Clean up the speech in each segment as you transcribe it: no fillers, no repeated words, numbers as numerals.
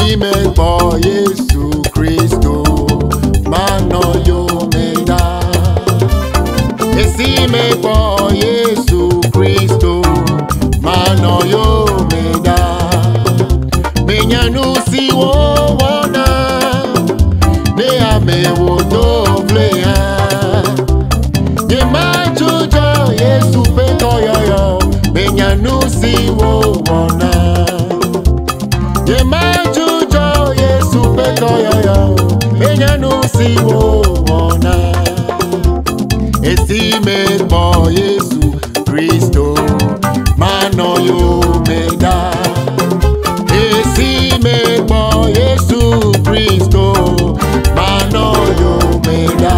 Esime po Yesu Kristo, mano yo me da. Esime po Yesu Kristo, mano yo me da. Menyanu si wo wona, ne ame wo do flea. Ye majujo Yesu peko yo yo, menyanu si wo wona. Ye majujo Yesu peko yo yo, menyanu si wo wona. Esime po Yesu Kristo, mano yo me da. Esime po Yesu Kristo, mano yo me da.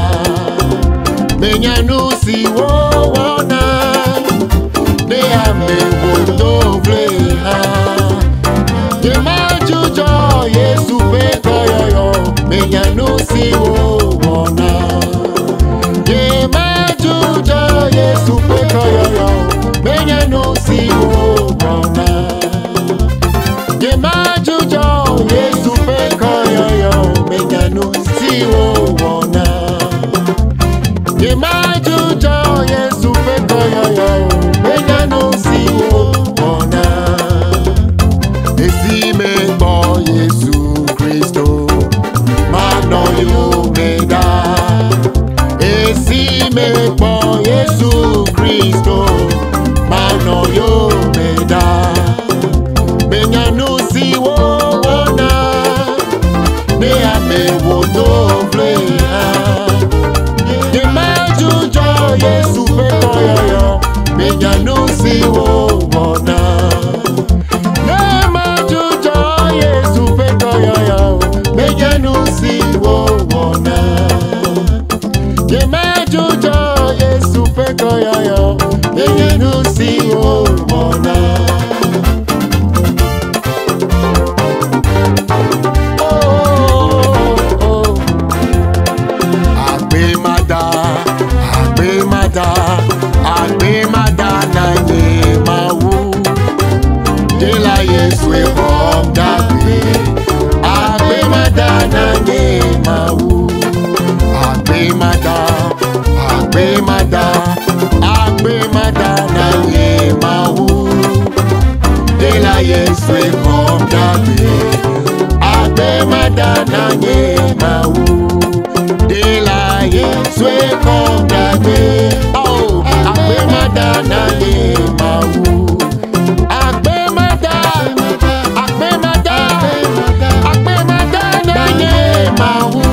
Menyanu si wo wona, ne ame wo do flea. Ye majujo Yesu peko yo yo, menyanu si wo wona. Ye majujo Yesu peko yo yo, menyanu si wo wona. Ye majujo Yesu peko yo yo, menyanu si wo wona. Ye majujo Yesu peko yo yo, menyanu si wo wona. Esime po Yesu Kristo, mano yo me da. Esime po Yesu Kristo, mano yo me da. Menyanu si wo wona, ne ame wo do flea. Ye majujo Yesu peko yo yo, menyanu si wo wona. Ne majujo Yesu peko yo yo, menyanu si wo wona. Ye majujo Yesu peko yo yo, menyanu si wo wona. Agbemada na ye mawu, dela Yesu e bom dabe. Agbemada na ye mawu, agbemada na ye mawu, dela Yesu e bom dabe. Agbemada na ye mawu, dela Yesu e bom dabe. Agbemada na ye mawu, agbemada na ye mawu,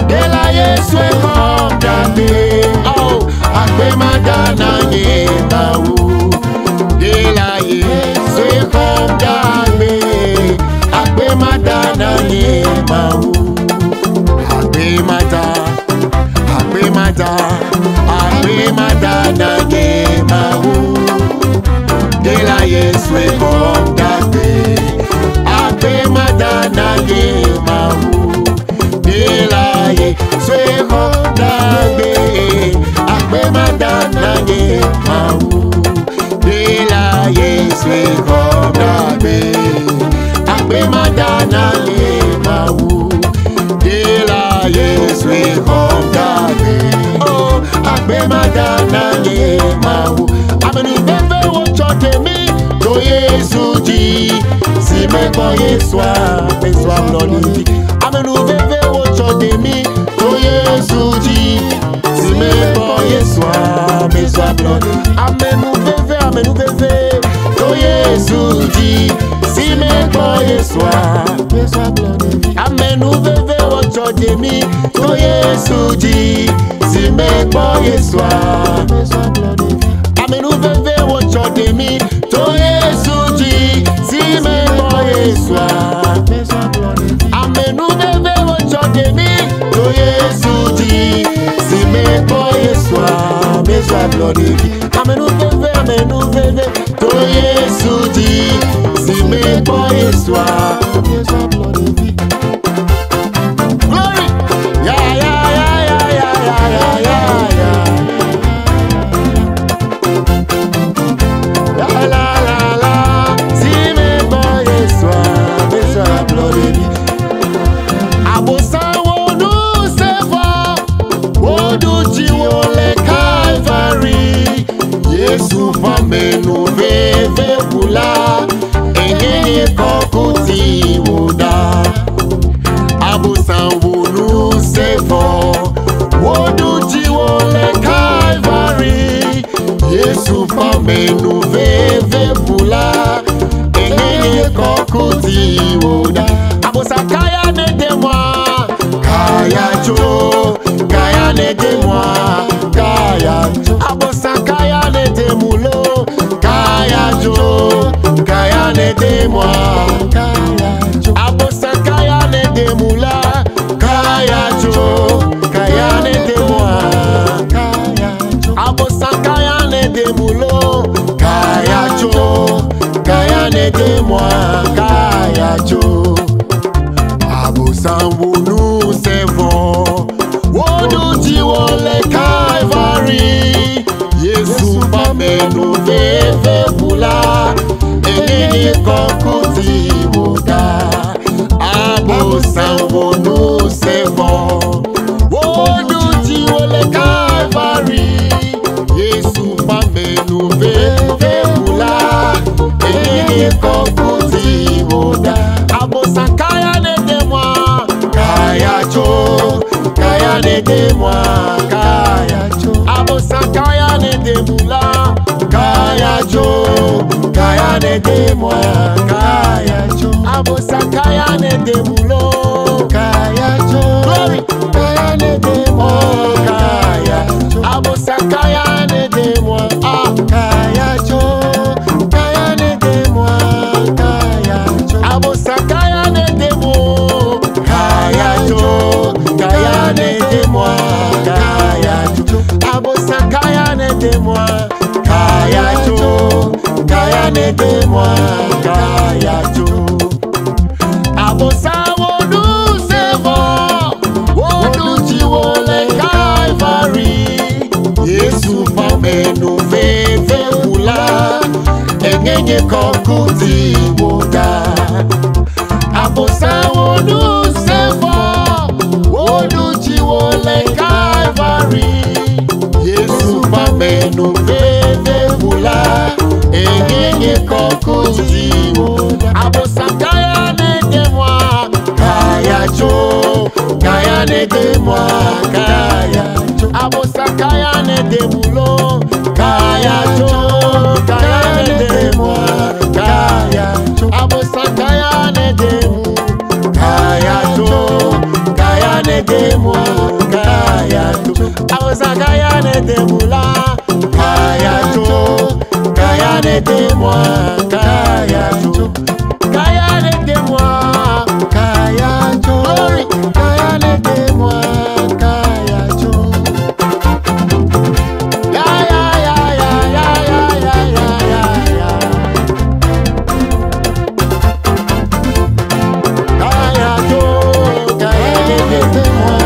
dela Yesu e bom dabe. Agbemada na ye mawu, dela Yesu e bom dabe. Agbemada na ye mawu, agbemada na ye mawu, dela Yesu e bom dabe. Agbemada na ye mawu, dela Yesu e bom dabe. Agbemada na ye mawu, dela Yesu e bom dabe. Agbemada na ye mawu, dela Yesu e bom dabe. Agbemada na ye mawu, amenu bebe wo chote mi to Yesu ji. Si me po Yesu a blodi. Amenu bebe wo chote mi to Yesu ji. Si me po Yesu a blodi. Amenu bebe to Yesu ji. Si me po Yesu a blodi. Amenu bebe wo chote mi to Yesu ji. Si me po Yesu a amenu veve wo chote mi to Yesu ji. Si me po Yesu a amenu veve wo chote mi to Yesu ji. Si me po Yesu a amenu veve to Yesu ji. Si me po Yesu a glory. Yeah, yeah, yeah, yeah, yeah, yeah, yeah, yeah. La la la la, si me po Yesu a kokuti woda abusanwu nu sefo wodu jiwole Calvary Yesu famenu veve pula enye kokuti woda abusakaya ne demwa kaya jo kaya ne demwa kaya jo abusakaya ne demulo kaya jo kaya ne demwa kaya jo abusakaya ne demula kaya jo kaya ne demwa kaya jo abusakaya ne demulo kaya jo kaya ne demwa kaya jo abusanwu nu sevo wodu jiwole Calvary Yesu famenu veve pula enye kokuti woda abusanwu nu sevo wodu jiwole Calvary Yesu famenu veve pula enye kokuti woda abusakaya ne demwa kaya jo kaya ne demwa kaya jo abusakaya ne demula kaya jo kaya ne demwa kaya jo abusakaya ne demulo kaya jo glory kaya ne demwa kaya jo abusakaya ne demwa kaya jo kaya ne demwa kaya jo abusakaya ne demo kaya jo kaya ne demwa kaya jo abusakaya ne demwa kaya jo kaya ne demwa kaya jo abusawo nu sevo wodu jiwole Calvary Yesu famenu veve pula enye kokuti woda abusawo nu sevo wodu jiwole Calvary Yesu famenu veve pula enye kokuti woda abusakaya ne demwa kaya jo kaya ne demwa kaya jo abusakaya ne demulo kaya jo kaya ne demwa kaya jo abusakaya ne demu kaya jo kaya ne demwa kaya jo abusakaya ne demula kaya jo kaya ne demwa kaya jo kaya ne demwa kaya jo glory kaya ne demwa kaya jo ya ya ya ya ya ya ya ya ya kaya jo kaya ne demwa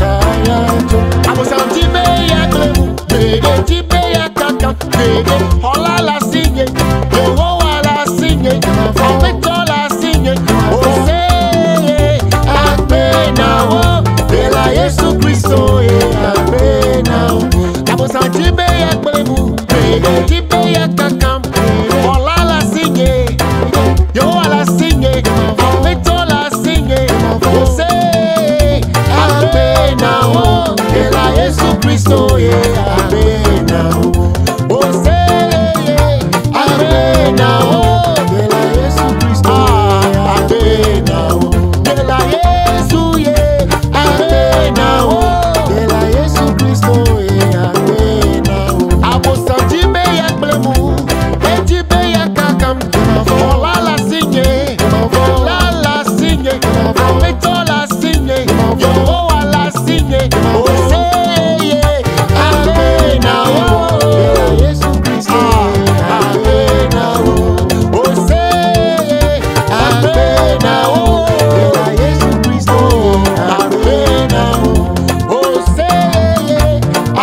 kaya jo abusanti be ya glemu bege ti be ya kaka bege hola la sinye yowo la sinye afeto la sinye ose apenawo de la Yesu Kristo apenawo abusanti be ya glemu bege ti be ya kaka hola la sinye yowo la sinye afeto la sinye ose apenawo de la Yesu Kristo apenawo ose apenawo de la Yesu Kristo apenawo de la Yesu apenawo de la Yesu Kristo apenawo abusanti be ya glemu eti be ya kakam fola la sinye afeto la sinye yowo la sinye ose apenawo de la Yesu Kristo apenawo ose apenawo de la Yesu Kristo apenawo ose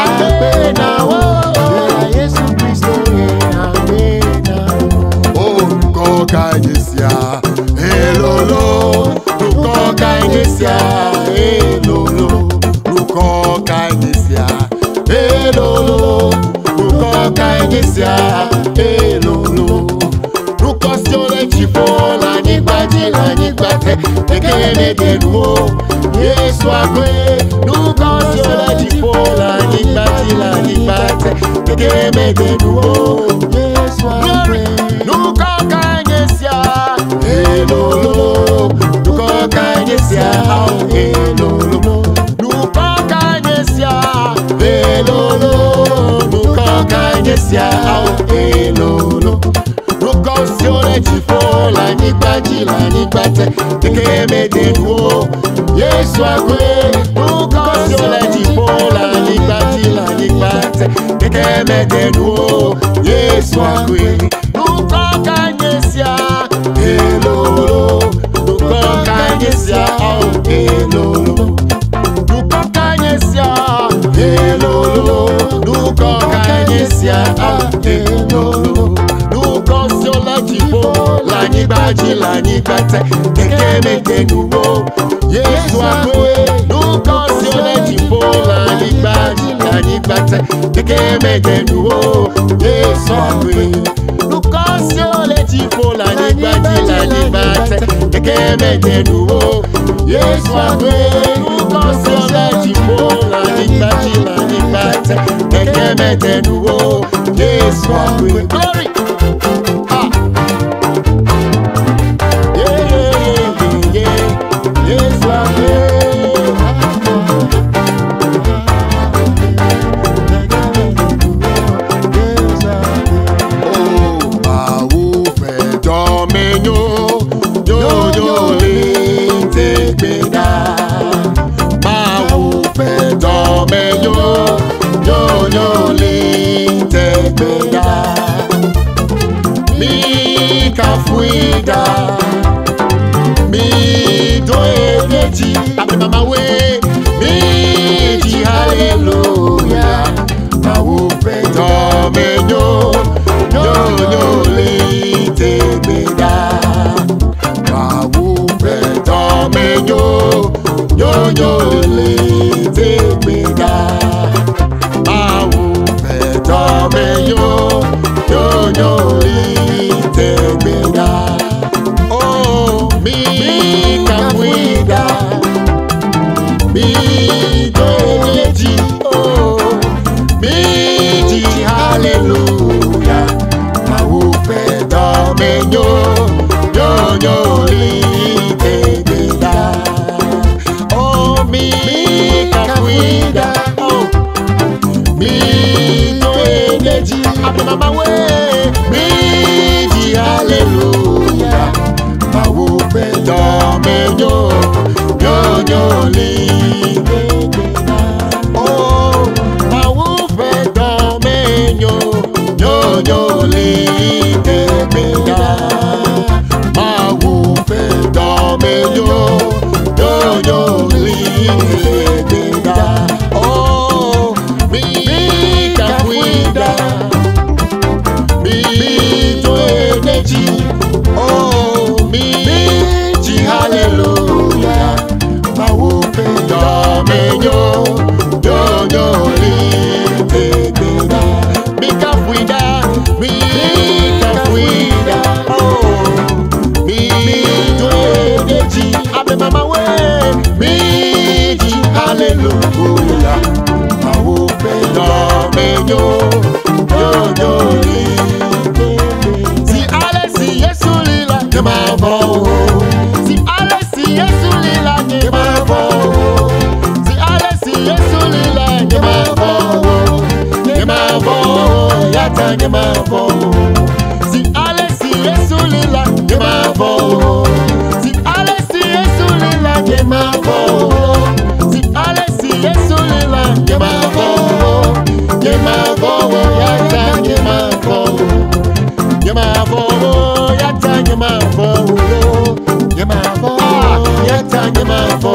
apenawo de la Yesu Kristo apenawo oh kajesia elolo luko kajesia elolo luko kajesia elolo luko kajesia elolo luko siole chifola Tekeme de nouveau, Yesu akwe, nous conscions la jipo, la nipati, la nipate. Tekeme de nouveau, Yesu akwe, nous kokanyesya, elolo, nous kokanyesya, elolo, nous kokanyesya, elolo, nous kokanyesya, elolo. Nous conscions la jipo, la nipate, tekeme de nouveau, Yesu akwe, nous conscions la jipo, la nipate, tekeme de nouveau, Yesu akwe, nous kokanyesya, elolo, nous kokanyesya, elolo, nous kokanyesya, elolo, nous kokanyesya, elolo. La nipate, tekeme de nouveau, Yesu akwe, nous conscions la jipo, la nipate, tekeme de nouveau, Yesu akwe, nous conscions la jipo, la nipate, tekeme de nouveau, Yesu akwe, nous conscions la jipo, la nipate, tekeme de nouveau, Yesu akwe. Glory! Kafuida, mi doegeji, abe mama we, mi ji hallelujah, ma wupe domenyo, yo li tebeda, ma wupe domenyo, yo li tebeda, ma wupe domenyo, yo li oh, mi kafuida, mi doegeji, oh, mi ji hallelujah, ma wupe domenyo, yo li tebeda. Oh, mi kafuida, oh, mi doegeji, abe mama we, mi ji hallelujah, ma wupe domenyo, yo li tebeda. Oh, ma wupe domenyo, yo li tebeda. Ma wupe domenyo, yo li tebeda. Oh, mi kafuida, mi doegeji, oh, mi ji hallelujah, ma wupe domenyo, yo li tebeda. Mi kafuida, oh, mi doegeji, abe mama we, mi ji hallelujah, ma wupe domenyo, yo li tebeda. Si ale si Yesu lila, ke ma vo. Si ale si Yesu lila, ke ma vo. Si ale si Yesu lila, ke ma vo. Ke ma vo, yata ke ma vo. Si ale si Yesu lila, ke ma vo. Si ale si Yesu lila, ke ma vo. Si ale si Yesu lila, ke ma vo. Ke ma vo, yata ke ma vo. Yemavo, yata yemavo, yemavo, yata yemavo.